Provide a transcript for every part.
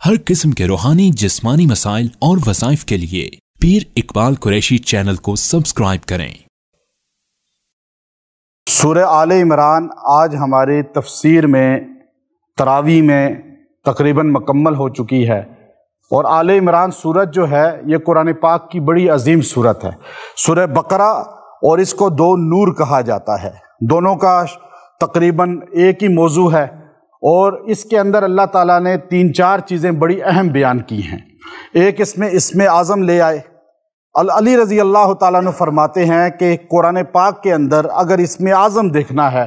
ہر قسم کے روحانی جسمانی مسائل اور وظائف کے لیے پیر اقبال قریشی چینل کو سبسکرائب کریں۔ سورہ آل عمران آج ہماری تفسیر میں تراویح میں تقریباً مکمل ہو چکی ہے، اور آل عمران سورت جو ہے یہ قرآن پاک کی بڑی عظیم سورت ہے۔ سورہ بقرہ اور اس کو دو نور کہا جاتا ہے، دونوں کا تقریباً ایک ہی موضوع ہے، اور اس کے اندر اللہ تعالیٰ نے 3-4 چیزیں بڑی اہم بیان کی ہیں۔ ایک اس میں اسم اعظم لے آئے۔ علی رضی اللہ تعالیٰ عنہ فرماتے ہیں کہ قرآن پاک کے اندر اگر اسم اعظم دیکھنا ہے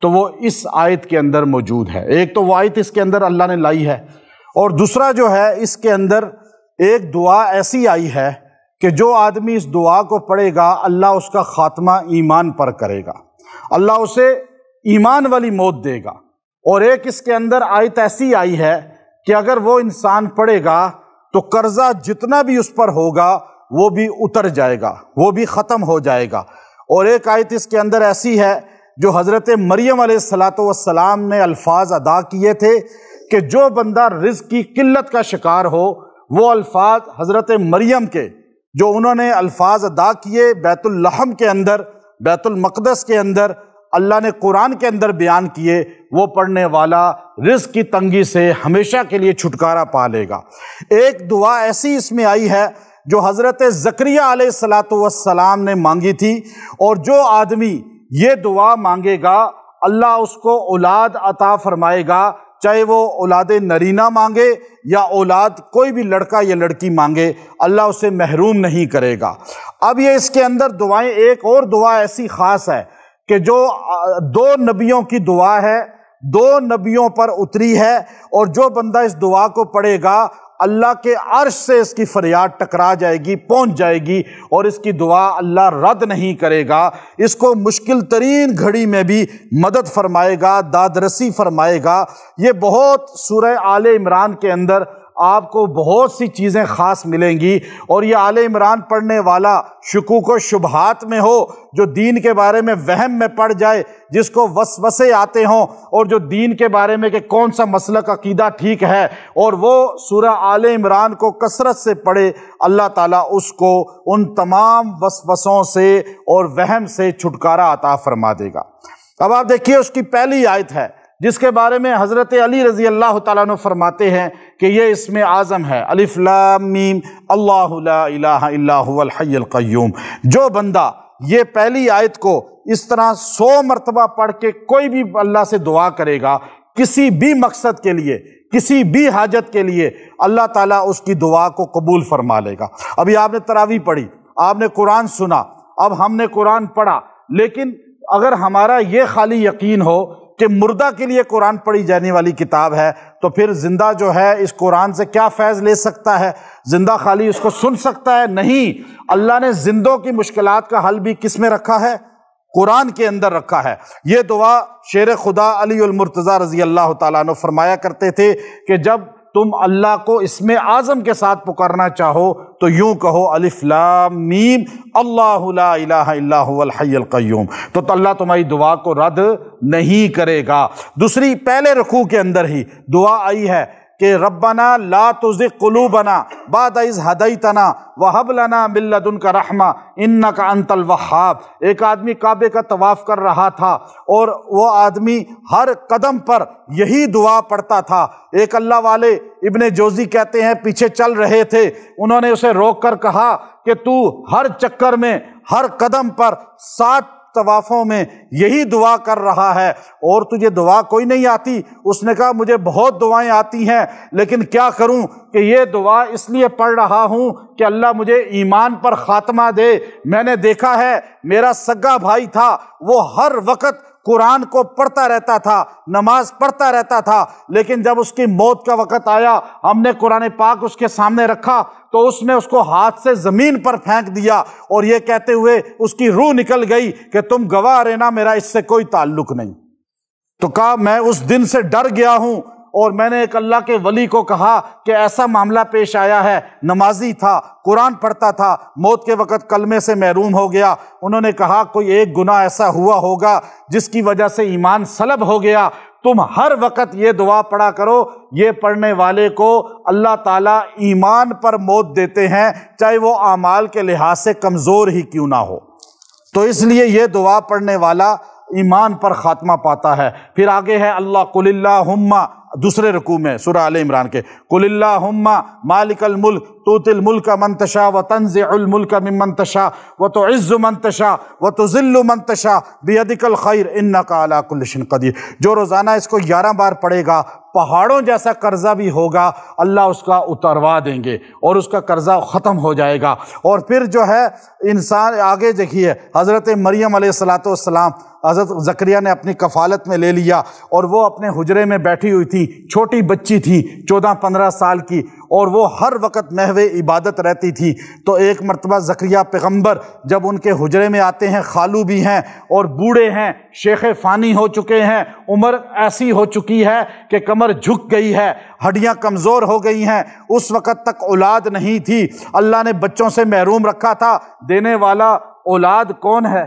تو وہ اس آیت کے اندر موجود ہے۔ ایک تو وہ آیت اس کے اندر اللہ نے لائی ہے، اور دوسرا جو ہے اس کے اندر ایک دعا ایسی آئی ہے کہ جو آدمی اس دعا کو پڑھے گا اللہ اس کا خاتمہ ایمان پر کرے گا، اللہ اسے ایمان والی موت دے گا۔ اور ایک اس کے اندر آیت ایسی آئی ہے کہ اگر وہ انسان پڑھے گا تو قرضہ جتنا بھی اس پر ہوگا وہ بھی اتر جائے گا، وہ بھی ختم ہو جائے گا۔ اور ایک آیت اس کے اندر ایسی ہے جو حضرت مریم علیہ السلام نے الفاظ ادا کیے تھے کہ جو بندہ رزق کی قلت کا شکار ہو، وہ الفاظ حضرت مریم کے جو انہوں نے الفاظ ادا کیے بیت اللحم کے اندر، بیت المقدس کے اندر، اللہ نے قرآن کے اندر بیان کیے، وہ پڑھنے والا رزق کی تنگی سے ہمیشہ کے لیے چھٹکارا پا لے گا۔ ایک دعا ایسی اس میں آئی ہے جو حضرت زکریا علیہ السلام نے مانگی تھی، اور جو آدمی یہ دعا مانگے گا اللہ اس کو اولاد عطا فرمائے گا، چاہے وہ اولاد نرینہ مانگے یا اولاد کوئی بھی لڑکا یا لڑکی مانگے، اللہ اسے محروم نہیں کرے گا۔ اب یہ اس کے اندر دعائیں، ایک اور دعا ایسی خاص ہے کہ جو 2 نبیوں کی دعا ہے، 2 نبیوں پر اتری ہے، اور جو بندہ اس دعا کو پڑھے گا اللہ کے عرش سے اس کی فریاد ٹکرا جائے گی، پہنچ جائے گی، اور اس کی دعا اللہ رد نہیں کرے گا، اس کو مشکل ترین گھڑی میں بھی مدد فرمائے گا، دادرسی فرمائے گا۔ یہ بہت سورہ آل عمران کے اندر آپ کو بہت سی چیزیں خاص ملیں گی، اور یہ آل عمران پڑھنے والا شکوک و شبہات میں ہو، جو دین کے بارے میں وہم میں پڑ جائے، جس کو وسوسے آتے ہوں، اور جو دین کے بارے میں کہ کون سا مسلک عقیدہ ٹھیک ہے، اور وہ سورہ آل عمران کو کثرت سے پڑھے، اللہ تعالیٰ اس کو ان تمام وسوسوں سے اور وہم سے چھٹکارا عطا فرما دے گا۔ اب آپ دیکھیے اس کی پہلی آیت ہے جس کے بارے میں حضرت علی رضی اللہ تعالیٰ عنہ فرماتے ہیں کہ یہ اسم اعظم ہے، الف لام میم اللہ لا الہ الا هو الحی القیوم۔ جو بندہ یہ پہلی آیت کو اس طرح 100 مرتبہ پڑھ کے کوئی بھی اللہ سے دعا کرے گا کسی بھی مقصد کے لیے، کسی بھی حاجت کے لیے، اللہ تعالیٰ اس کی دعا کو قبول فرما لے گا۔ ابھی آپ نے تراویح پڑھی، آپ نے قرآن سنا، اب ہم نے قرآن پڑھا، لیکن اگر ہمارا یہ خالی یقین ہو کہ مردہ کے لیے قرآن پڑھی جانے والی کتاب ہے، تو پھر زندہ جو ہے اس قرآن سے کیا فیض لے سکتا ہے؟ زندہ خالی اس کو سن سکتا ہے؟ نہیں، اللہ نے زندوں کی مشکلات کا حل بھی کس میں رکھا ہے؟ قرآن کے اندر رکھا ہے۔ یہ دعا شیر خدا علی المرتضیٰ رضی اللہ تعالیٰ عنہ فرمایا کرتے تھے کہ جب تم اللہ کو اسم اعظم کے ساتھ پکارنا چاہو تو یوں کہو الف لام میم اللہ لا الہ الا هو الحی القیوم، تو اللہ تمہاری دعا کو رد نہیں کرے گا۔ دوسری، پہلے رکوع کے اندر ہی دعا آئی ہے کہ ربنا لا تزغ قلوبنا بعد اذ ہدیتنا وہب لنا من لدنک رحمہ انک انت الوہاب۔ ایک آدمی کعبے کا طواف کر رہا تھا، اور وہ آدمی ہر قدم پر یہی دعا پڑھتا تھا۔ ایک اللہ والے ابن جوزی کہتے ہیں پیچھے چل رہے تھے، انہوں نے اسے روک کر کہا کہ تو ہر چکر میں، ہر قدم پر 7 طوافوں میں یہی دعا کر رہا ہے، اور تجھے دعا کوئی نہیں آتی؟ اس نے کہا مجھے بہت دعائیں آتی ہیں، لیکن کیا کروں کہ یہ دعا اس لیے پڑھ رہا ہوں کہ اللہ مجھے ایمان پر خاتمہ دے۔ میں نے دیکھا ہے میرا سگا بھائی تھا، وہ ہر وقت قرآن کو پڑھتا رہتا تھا، نماز پڑھتا رہتا تھا، لیکن جب اس کی موت کا وقت آیا، ہم نے قرآن پاک اس کے سامنے رکھا تو اس نے اس کو ہاتھ سے زمین پر پھینک دیا، اور یہ کہتے ہوئے اس کی روح نکل گئی کہ تم گواہ رہنا میرا اس سے کوئی تعلق نہیں۔ تو کہا میں اس دن سے ڈر گیا ہوں، اور میں نے ایک اللہ کے ولی کو کہا کہ ایسا معاملہ پیش آیا ہے، نمازی تھا، قرآن پڑھتا تھا، موت کے وقت کلمے سے محروم ہو گیا۔ انہوں نے کہا کوئی ایک گناہ ایسا ہوا ہوگا جس کی وجہ سے ایمان سلب ہو گیا، تم ہر وقت یہ دعا پڑھا کرو، یہ پڑھنے والے کو اللہ تعالیٰ ایمان پر موت دیتے ہیں، چاہے وہ اعمال کے لحاظ سے کمزور ہی کیوں نہ ہو۔ تو اس لیے یہ دعا پڑھنے والا ایمان پر خاتمہ پاتا ہے۔ پھر آگے ہے اللہ قل اللہم، دوسرے رکوع میں سورہ آل عمران کے، قل اللہم مالک الملک تؤتی الملک من تشاء وتنزع الملک ممن تشاء وتعز من تشاء وتذل من تشاء بیدک الخیر انک علی کل شیء قدیر۔ جو روزانہ اس کو 11 بار پڑھے گا، پہاڑوں جیسا قرضہ بھی ہوگا اللہ اس کا اتروا دیں گے اور اس کا قرضہ ختم ہو جائے گا۔ اور پھر جو ہے انسان آگے دیکھیے، حضرت مریم علیہ السلام حضرت زکریا نے اپنی کفالت میں لے لیا، اور وہ اپنے حجرے میں بیٹھی ہوئی تھی، چھوٹی بچی تھی 14-15 سال کی، اور وہ ہر وقت محو عبادت رہتی تھی۔ تو ایک مرتبہ زکریا پیغمبر جب ان کے حجرے میں آتے ہیں، خالو بھی ہیں اور بوڑھے ہیں، شیخ فانی ہو چکے ہیں، عمر ایسی ہو چکی ہے کہ کمر جھک گئی ہے، ہڈیاں کمزور ہو گئی ہیں، اس وقت تک اولاد نہیں تھی، اللہ نے بچوں سے محروم رکھا تھا۔ دینے والا اولاد کون ہے؟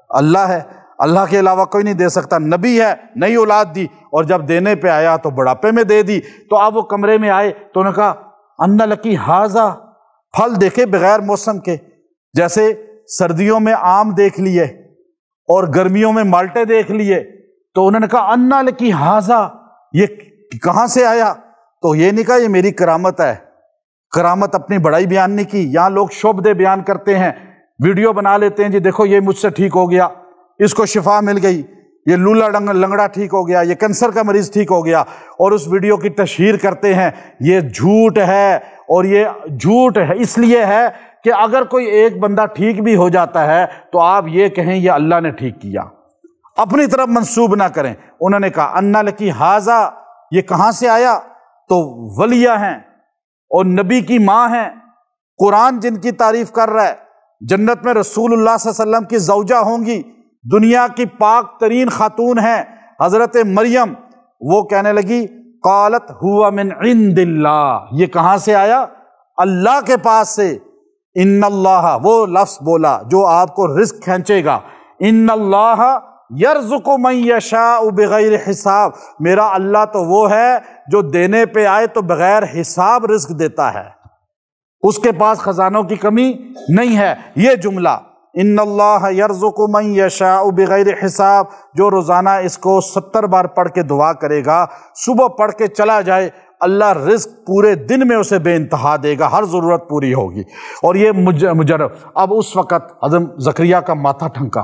اللہ ہے، اللہ کے علاوہ کوئی نہیں دے سکتا۔ نبی ہے، نئی اولاد دی، اور جب دینے پہ آیا تو بڑھاپے میں دے دی۔ تو اب وہ کمرے میں آئے تو انہوں نے کہا ان لکی ھذا، پھل دیکھے بغیر موسم کے، جیسے سردیوں میں آم دیکھ لیے اور گرمیوں میں مالٹے دیکھ لیے، تو انہوں نے کہا ان لکی ھذا، یہ کہاں سے آیا؟ تو یہ نہیں کہا یہ میری کرامت ہے، کرامت اپنی بڑائی بیان نہیں کی۔ یہاں لوگ شعبدے بیان کرتے ہیں، ویڈیو بنا لیتے ہیں، جی دیکھو یہ مجھ سے ٹھیک ہو گیا، اس کو شفا مل گئی، یہ لولا لنگڑا ٹھیک ہو گیا، یہ کینسر کا مریض ٹھیک ہو گیا، اور اس ویڈیو کی تشہیر کرتے ہیں۔ یہ جھوٹ ہے، اور یہ جھوٹ ہے اس لیے ہے کہ اگر کوئی ایک بندہ ٹھیک بھی ہو جاتا ہے تو آپ یہ کہیں یہ اللہ نے ٹھیک کیا، اپنی طرف منسوب نہ کریں۔ انہوں نے کہا ان لکی ھذا، یہ کہاں سے آیا؟ تو ولیہ ہیں اور نبی کی ماں ہیں، قرآن جن کی تعریف کر رہا ہے، جنت میں رسول اللہ صلی اللہ علیہ وسلم کی زوجہ ہوں گی، دنیا کی پاک ترین خاتون ہیں حضرت مریم، وہ کہنے لگی قالت ہوا من عند اللہ، یہ کہاں سے آیا؟ اللہ کے پاس سے۔ ان اللہ، وہ لفظ بولا جو آپ کو رزق کھینچے گا، ان اللہ یرزق من یشاء بغیر حساب، میرا اللہ تو وہ ہے جو دینے پہ آئے تو بغیر حساب رزق دیتا ہے، اس کے پاس خزانوں کی کمی نہیں ہے۔ یہ جملہ ان اللہ یرزق من یشاء بغیر حساب، جو روزانہ اس کو 70 بار پڑھ کے دعا کرے گا، صبح پڑھ کے چلا جائے، اللہ رزق پورے دن میں اسے بے انتہا دے گا، ہر ضرورت پوری ہوگی۔ اور یہ مجرب، اب اس وقت حضرت زکریا کا ماتھا ٹھنکا،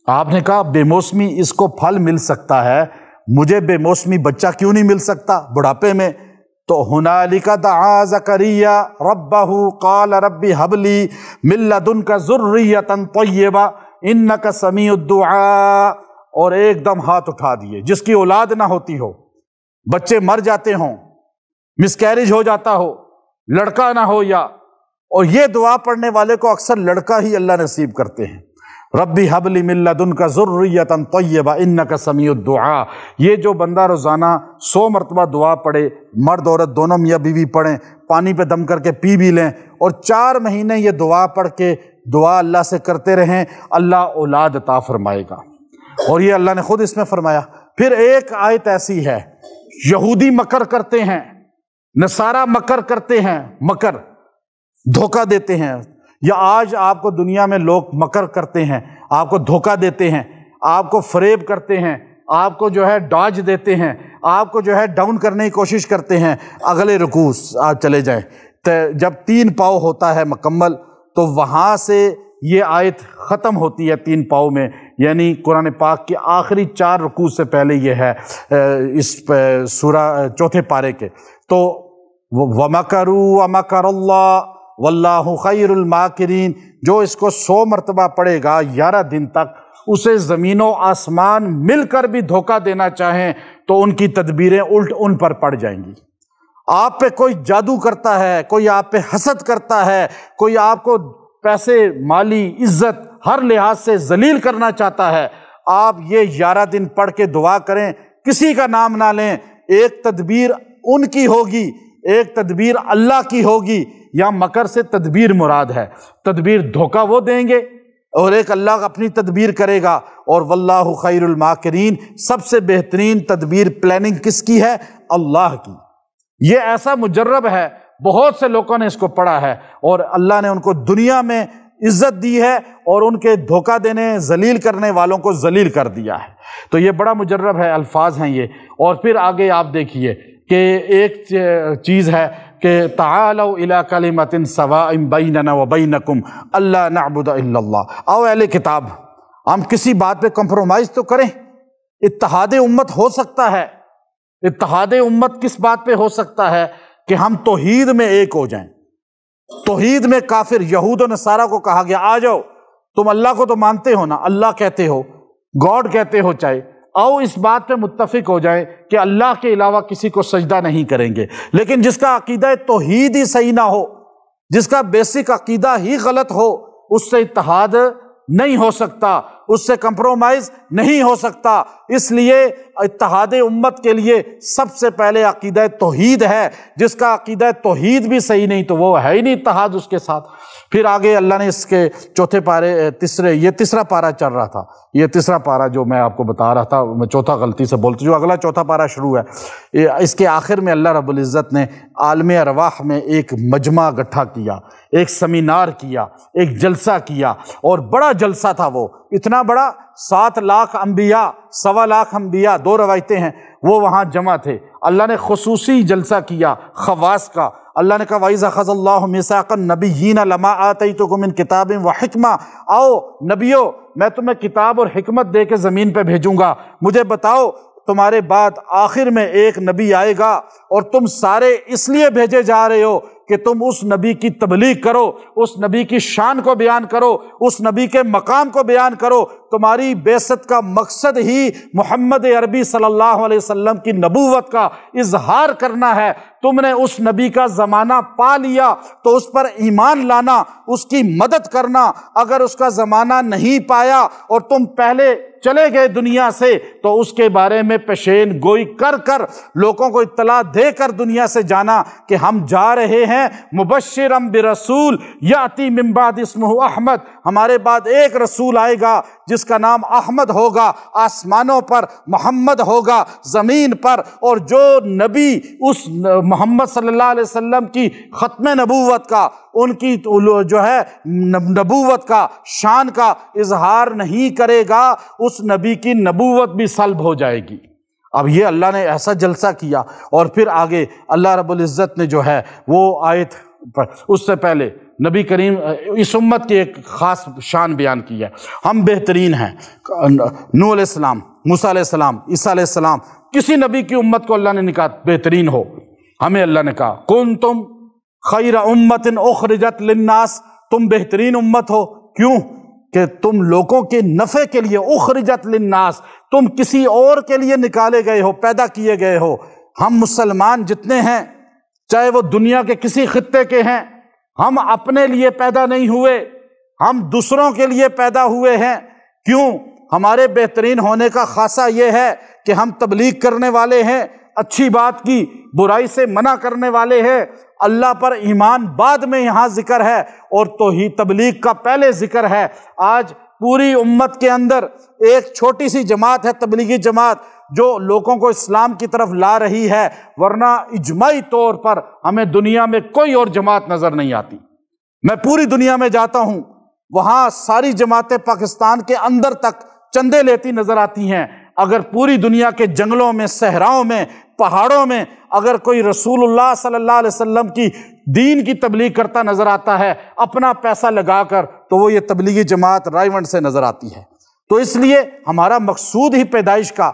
آپ نے کہا بے موسمی اس کو پھل مل سکتا ہے، مجھے بے موسمی بچہ کیوں نہیں مل سکتا بڑھاپے میں؟ تو ہنالک دعا زکریا ربہ قال رب ھب لی من لدنک ذریۃ طیبہ انک سمیع الدعاء، اور ایک دم ہاتھ اٹھا دیے۔ جس کی اولاد نہ ہوتی ہو، بچے مر جاتے ہوں، مسکیریج ہو جاتا ہو، لڑکا نہ ہو، یا اور یہ دعا پڑھنے والے کو اکثر لڑکا ہی اللہ نصیب کرتے ہیں۔ ربی ھب لی من لدنک ذریۃ طیبہ انک سمیع الدعاء، یہ جو بندہ روزانہ 100 مرتبہ دعا پڑھے، مرد عورت دونوں میاں بیوی پڑھیں، پانی پہ دم کر کے پی بھی لیں، اور 4 مہینے یہ دعا پڑھ کے دعا اللہ سے کرتے رہیں، اللہ اولاد عطا فرمائے گا۔ اور یہ اللہ نے خود اس میں فرمایا۔ پھر ایک آیت ایسی ہے، یہودی مکر کرتے ہیں، نصارہ مکر کرتے ہیں، مکر دھوکہ دیتے ہیں، یا آج آپ کو دنیا میں لوگ مکر کرتے ہیں، آپ کو دھوکہ دیتے ہیں، آپ کو فریب کرتے ہیں، آپ کو جو ہے ڈاج دیتے ہیں، آپ کو جو ہے ڈاؤن کرنے کی کوشش کرتے ہیں۔ اگلے رکوع آپ چلے جائیں، جب 3 پاؤ ہوتا ہے مکمل، تو وہاں سے یہ آیت ختم ہوتی ہے 3 پاؤ میں، یعنی قرآن پاک کے آخری 4 رکوع سے پہلے یہ ہے اس سورہ 4 پارے کے۔ تو وَمَكَرُوا وَمَكَرَ اللَّهُ واللہ خیر الماکرین، جو اس کو 100 مرتبہ پڑھے گا 11 دن تک، اسے زمین و آسمان مل کر بھی دھوکہ دینا چاہیں تو ان کی تدبیریں الٹ ان پر پڑ جائیں گی۔ آپ پہ کوئی جادو کرتا ہے، کوئی آپ پہ حسد کرتا ہے، کوئی آپ کو پیسے، مالی، عزت ہر لحاظ سے ذلیل کرنا چاہتا ہے، آپ یہ 11 دن پڑھ کے دعا کریں، کسی کا نام نہ لیں، ایک تدبیر ان کی ہوگی، ایک تدبیر اللہ کی ہوگی۔ یا مکر سے تدبیر مراد ہے، تدبیر دھوکہ وہ دیں گے، اور ایک اللہ اپنی تدبیر کرے گا، اور واللہ خیر الماکرین، سب سے بہترین تدبیر پلاننگ کس کی ہے؟ اللہ کی۔ یہ ایسا مجرب ہے، بہت سے لوگوں نے اس کو پڑھا ہے اور اللہ نے ان کو دنیا میں عزت دی ہے اور ان کے دھوکہ دینے ذلیل کرنے والوں کو ذلیل کر دیا ہے۔ تو یہ بڑا مجرب ہے، الفاظ ہیں یہ۔ اور پھر آگے آپ دیکھیے کہ ایک چیز ہے کہ تعالوا الی کلمۃ سواء بیننا وبینکم الا نعبد الا اللہ۔ آؤ اہل کتاب، ہم کسی بات پہ کمپرومائز تو کریں۔ اتحاد امت ہو سکتا ہے، اتحاد امت کس بات پہ ہو سکتا ہے؟ کہ ہم توحید میں ایک ہو جائیں۔ توحید میں کافر یہود و نصارہ کو کہا گیا آ جاؤ، تم اللہ کو تو مانتے ہو نا، اللہ کہتے ہو، گاڈ کہتے ہو چاہے، آؤ اس بات پہ متفق ہو جائیں کہ اللہ کے علاوہ کسی کو سجدہ نہیں کریں گے۔ لیکن جس کا عقیدہ توحید ہی صحیح نہ ہو، جس کا بیسک عقیدہ ہی غلط ہو، اس سے اتحاد نہیں ہو سکتا، اس سے کمپرومائز نہیں ہو سکتا۔ اس لیے اتحاد امت کے لیے سب سے پہلے عقیدہ توحید ہے۔ جس کا عقیدہ توحید بھی صحیح نہیں تو وہ ہے ہی نہیں اتحاد اس کے ساتھ۔ پھر آگے اللہ نے اس کے چوتھے پارے یہ تیسرا پارہ چل رہا تھا، یہ تیسرا پارہ جو میں آپ کو بتا رہا تھا، میں چوتھا غلطی سے بولتا، جو اگلا چوتھا پارہ شروع ہے، اس کے آخر میں اللہ رب العزت نے عالم ارواح میں ایک مجمع گٹھا کیا، ایک سیمینار کیا، ایک جلسہ کیا، اور بڑا جلسہ تھا وہ، اتنا بڑا 7 لاکھ انبیاء، 1.25 لاکھ انبیاء، 2 روایتیں ہیں، وہ وہاں جمع تھے۔ اللہ نے خصوصی جلسہ کیا خواص کا۔ اللہ نے کہا وَإِذَا أَخَذَ اللَّهُ مِيثَاقَ النَّبِيِّينَ لَمَا آتَيْتُكُم مِّن كِتَابٍ وَحِكْمَةٍ، آؤ نبیو، میں تمہیں کتاب اور حکمت دے کے زمین پہ بھیجوں گا، مجھے بتاؤ تمہارے بعد آخر میں ایک نبی آئے گا اور تم سارے اس لیے بھیجے جا رہے ہو کہ تم اس نبی کی تبلیغ کرو، اس نبی کی شان کو بیان کرو، اس نبی کے مقام کو بیان کرو۔ تمہاری بعثت کا مقصد ہی محمد عربی صلی اللہ علیہ وسلم کی نبوت کا اظہار کرنا ہے۔ تم نے اس نبی کا زمانہ پا لیا تو اس پر ایمان لانا، اس کی مدد کرنا۔ اگر اس کا زمانہ نہیں پایا اور تم پہلے چلے گئے دنیا سے تو اس کے بارے میں پیشین گوئی کر کر لوگوں کو اطلاع دے کر دنیا سے جانا کہ ہم جا رہے ہیں مبشرم برسول یاتی من بعد اسمہ احمد، ہمارے بعد ایک رسول آئے گا جس کا نام احمد ہوگا، آسمانوں پر محمد ہوگا، زمین پر۔ اور جو نبی اس محمد صلی اللہ علیہ وسلم کی ختم نبوت کا، ان کی جو ہے نبوت کا، شان کا اظہار نہیں کرے گا، اس نبی کی نبوت بھی سلب ہو جائے گی۔ اب یہ اللہ نے ایسا جلسہ کیا، اور پھر آگے اللہ رب العزت نے جو ہے وہ آیت پر، اس سے پہلے نبی کریم اس امت کی ایک خاص شان بیان کی ہے۔ ہم بہترین ہیں، نوح علیہ السلام، موسیٰ علیہ السلام، عیسیٰ علیہ السلام، کسی نبی کی امت کو اللہ نے کہا بہترین ہو۔ ہمیں اللہ نے کہا کنتم خیر امت اخرجت للناس، تم بہترین امت ہو۔ کیوں؟ کہ تم لوگوں کے نفع کے لیے، اخرجت للناس، تم کسی اور کے لیے نکالے گئے ہو، پیدا کیے گئے ہو۔ ہم مسلمان جتنے ہیں، چاہے وہ دنیا کے کسی خطے کے ہیں، ہم اپنے لیے پیدا نہیں ہوئے، ہم دوسروں کے لیے پیدا ہوئے ہیں۔ کیوں؟ ہمارے بہترین ہونے کا خاصہ یہ ہے کہ ہم تبلیغ کرنے والے ہیں، اچھی بات کی، برائی سے منع کرنے والے ہیں۔ اللہ پر ایمان بعد میں یہاں ذکر ہے اور توحید تبلیغ کا پہلے ذکر ہے۔ آج پوری امت کے اندر ایک چھوٹی سی جماعت ہے، تبلیغی جماعت، جو لوگوں کو اسلام کی طرف لا رہی ہے، ورنہ اجماعی طور پر ہمیں دنیا میں کوئی اور جماعت نظر نہیں آتی۔ میں پوری دنیا میں جاتا ہوں، وہاں ساری جماعتیں پاکستان کے اندر تک چندے لیتی نظر آتی ہیں۔ اگر پوری دنیا کے جنگلوں میں، صحراؤں میں، پہاڑوں میں اگر کوئی رسول اللہ صلی اللہ علیہ وسلم کی دین کی تبلیغ کرتا نظر آتا ہے اپنا پیسہ لگا کر، تو وہ یہ تبلیغی جماعت رائیونڈ سے نظر آتی ہے۔ تو اس لیے ہمارا مقصود ہی پیدائش کا،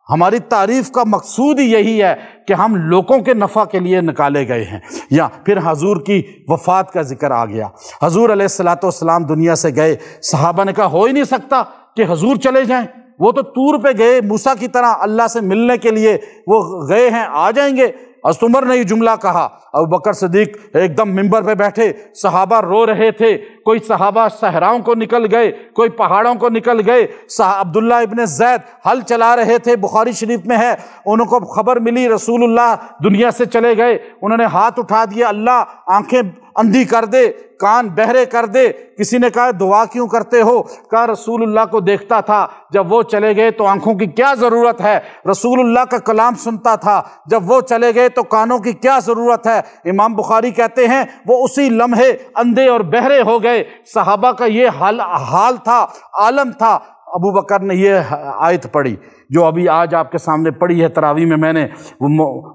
ہماری تعریف کا مقصود ہی یہی ہے کہ ہم لوگوں کے نفع کے لیے نکالے گئے ہیں۔ یا پھر حضور کی وفات کا ذکر آ گیا۔ حضور علیہ الصلوۃ والسلام دنیا سے گئے، صحابہ نے کہا ہو ہی نہیں سکتا کہ حضور چلے جائیں، وہ تو طور پہ گئے موسیٰ کی طرح اللہ سے ملنے کے لیے، وہ گئے ہیں، آ جائیں گے۔ حضرت عمر نے یہ جملہ کہا، ابوبکر صدیق ایک دم منبر پہ بیٹھے، صحابہ رو رہے تھے، کوئی صحابہ صحراؤں کو نکل گئے، کوئی پہاڑوں کو نکل گئے۔ عبداللہ ابن زید ہل چلا رہے تھے، بخاری شریف میں ہے، انہوں کو خبر ملی رسول اللہ دنیا سے چلے گئے، انہوں نے ہاتھ اٹھا دیا، اللہ آنکھیں اندھی کر دے، کان بہرے کر دے۔ کسی نے کہا دعا کیوں کرتے ہو؟ کہا رسول اللہ کو دیکھتا تھا، جب وہ چلے گئے تو آنکھوں کی کیا ضرورت ہے؟ رسول اللہ کا کلام سنتا تھا، جب وہ چلے گئے تو کانوں کی کیا ضرورت ہے؟ امام بخاری کہتے ہیں وہ اسی لمحے اندھے اور بہرے ہو گئے۔ صحابہ کا یہ حال تھا، عالم تھا۔ ابو بکر نے یہ آیت پڑھی جو ابھی آج آپ کے سامنے پڑھی ہے تراویح میں میں نے،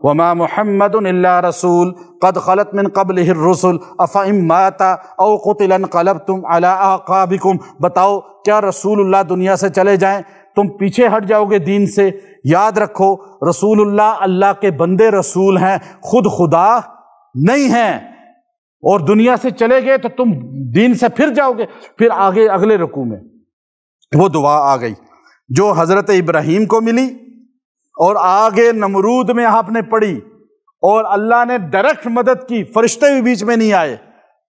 وما محمد الا رسول قد خلت من قبلہ الرسل افئن مات او قتل انقلبتم علی اعقابکم۔ بتاؤ کیا رسول اللہ دنیا سے چلے جائیں تم پیچھے ہٹ جاؤ گے دین سے؟ یاد رکھو رسول اللہ اللہ کے بندے رسول ہیں، خود خدا نہیں ہیں، اور دنیا سے چلے گئے تو تم دین سے پھر جاؤ گے۔ پھر آگے اگلے رکوع میں وہ دعا آ گئی جو حضرت ابراہیم کو ملی، اور آگے نمرود میں آپ نے پڑھی، اور اللہ نے ڈائریکٹ مدد کی، فرشتے بھی بیچ میں نہیں آئے،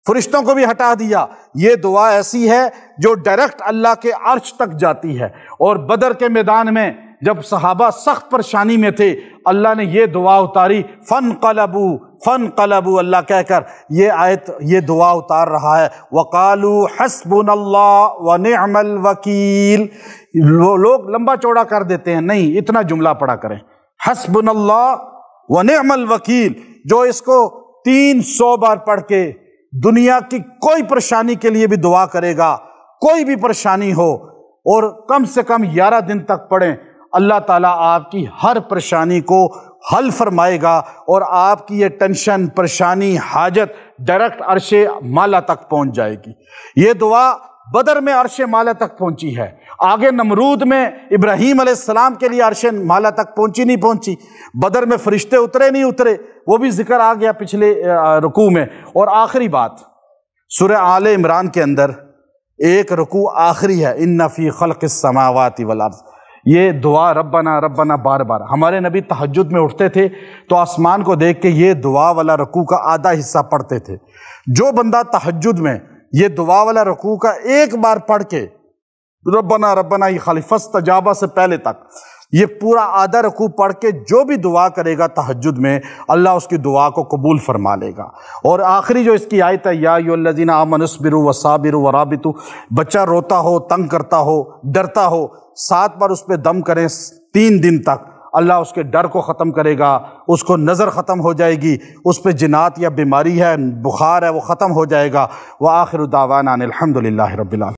فرشتوں کو بھی ہٹا دیا۔ یہ دعا ایسی ہے جو ڈائریکٹ اللہ کے عرش تک جاتی ہے۔ اور بدر کے میدان میں جب صحابہ سخت پریشانی میں تھے، اللہ نے یہ دعا اتاری، فانقلبوا اللہ کہہ کر یہ آیت، یہ دعا اتار رہا ہے، وقالوا حسبنا اللہ ونعم الوکیل۔ لوگ لمبا چوڑا کر دیتے ہیں، نہیں، اتنا جملہ پڑھا کریں، حسبنا اللہ ونعم الوکیل۔ جو اس کو 300 بار پڑھ کے دنیا کی کوئی پریشانی کے لیے بھی دعا کرے گا، کوئی بھی پریشانی ہو، اور کم سے کم 11 دن تک پڑھیں، اللہ تعالیٰ آپ کی ہر پریشانی کو حل فرمائے گا، اور آپ کی یہ ٹینشن، پریشانی، حاجت ڈائریکٹ عرش مالا تک پہنچ جائے گی۔ یہ دعا بدر میں عرش مالا تک پہنچی ہے، آگے نمرود میں ابراہیم علیہ السلام کے لیے عرش مالا تک پہنچی نہیں پہنچی، بدر میں فرشتے اترے نہیں اترے، وہ بھی ذکر آ گیا پچھلے رکوع میں۔ اور آخری بات سورہ آل عمران کے اندر ایک رکوع آخری ہے، ان فی خلق السماوات والارض۔ یہ دعا ربنا ربنا بار بار، ہمارے نبی تہجد میں اٹھتے تھے تو آسمان کو دیکھ کے یہ دعا والا رکوع کا آدھا حصہ پڑھتے تھے۔ جو بندہ تہجد میں یہ دعا والا رکوع کا ایک بار پڑھ کے ربنا ربنا یہ خالی فاستجابہ سے پہلے تک یہ پورا آدھا رکوع پڑھ کے جو بھی دعا کرے گا تہجد میں، اللہ اس کی دعا کو قبول فرما لے گا۔ اور آخری جو اس کی آیت ہے، یا ایھا الذین آمنوا اصبروا وصابروا ورابطوا، بچہ روتا ہو، تنگ کرتا ہو، ڈرتا ہو، 7 بار اس پہ دم کریں 3 دن تک، اللہ اس کے ڈر کو ختم کرے گا، اس کو نظر ختم ہو جائے گی، اس پہ جنات یا بیماری ہے، بخار ہے، وہ ختم ہو جائے گا۔ وآخر دعوانا ان الحمد للہ رب العالمین۔